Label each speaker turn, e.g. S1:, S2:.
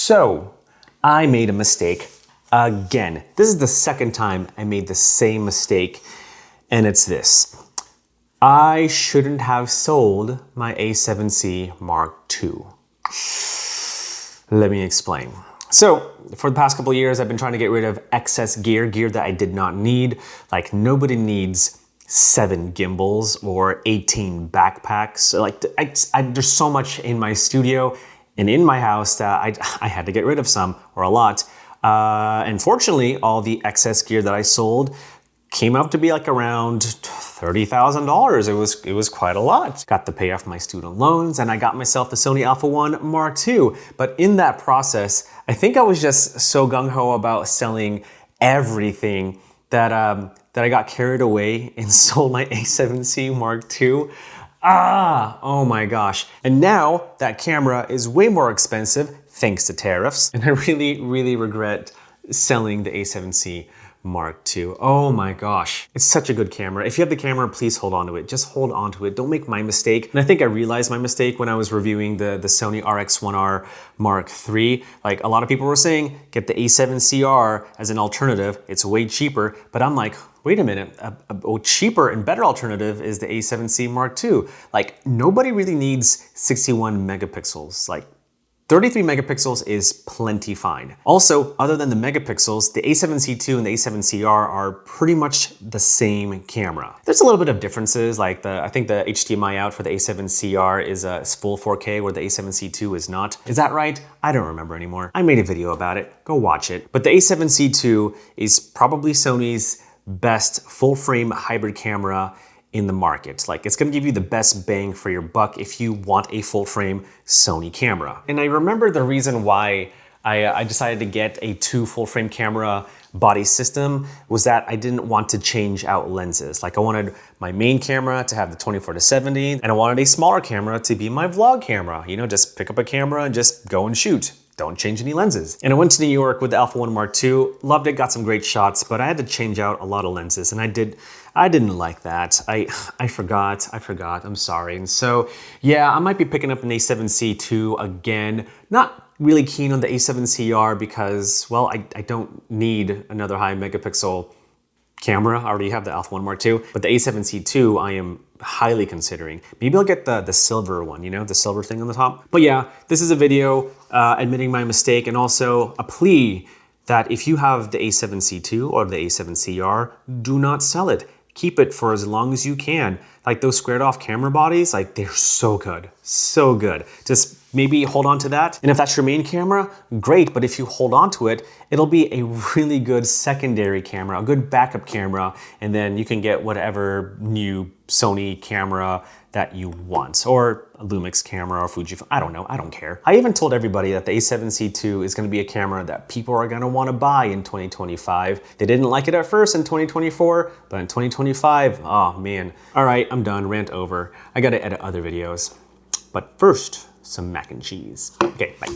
S1: So, I made a mistake again. This is the second time I made the same mistake, and it's this. I shouldn't have sold my A7C Mark II. Let me explain. So, for the past couple of years, I've been trying to get rid of excess gear that I did not need. Like, nobody needs 7 gimbals or 18 backpacks. Like, there's so much in my studio and in my house that I had to get rid of some, or a lot. And fortunately, all the excess gear that I sold came out to be like around $30,000. It was quite a lot. Got to pay off my student loans, and I got myself the Sony Alpha 1 Mark II. But in that process, I think I was just so gung-ho about selling everything that I got carried away and sold my A7C Mark II. Oh my gosh. And now that camera is way more expensive thanks to tariffs. And I really regret selling the A7C Mark II. Oh my gosh. It's such a good camera. If you have the camera, please hold on to it. Just hold on to it. Don't make my mistake. And I think I realized my mistake when I was reviewing the Sony RX1R Mark III. Like, a lot of people were saying, get the A7CR as an alternative. It's way cheaper. But I'm like, wait a minute, a cheaper and better alternative is the A7C Mark II. Like, nobody really needs 61 megapixels. Like, 33 megapixels is plenty fine. Also, other than the megapixels, the A7C II and the A7CR are pretty much the same camera. There's a little bit of differences, like I think the HDMI out for the A7CR is full 4K, where the A7C II is not. Is that right? I don't remember anymore. I made a video about it. Go watch it. But the A7C II is probably Sony's best full-frame hybrid camera in the market. Like, it's gonna give you the best bang for your buck if you want a full-frame Sony camera. And I remember the reason why I decided to get a 2 full-frame camera body system was that I didn't want to change out lenses. Like, I wanted my main camera to have the 24-70, and I wanted a smaller camera to be my vlog camera. You know, just pick up a camera and just go and shoot. Don't change any lenses. And I went to New York with the Alpha 1 Mark II, loved it, got some great shots, but I had to change out a lot of lenses, and I didn't like that. I forgot, I'm sorry. And so, yeah, I might be picking up an A7C II again. Not really keen on the A7CR because, well, I don't need another high megapixel camera. I already have the Alpha 1 Mark II, but the A7C II I am highly considering. Maybe I'll get the silver one, you know, the silver thing on the top. But yeah, this is a video admitting my mistake, and also a plea that if you have the A7C II or the A7CR, do not sell it. Keep it for as long as you can. Like, those squared off camera bodies, like, they're so good, so good. Just maybe hold on to that. And if that's your main camera, great. But if you hold on to it, it'll be a really good secondary camera, a good backup camera. And then you can get whatever new Sony camera that you want, or a Lumix camera or Fujifilm. I don't know, I don't care. I even told everybody that the A7C II is gonna be a camera that people are gonna wanna buy in 2025. They didn't like it at first in 2024, but in 2025, oh man. All right, I'm done, rant over. I gotta edit other videos. But first, some mac and cheese. Okay, bye.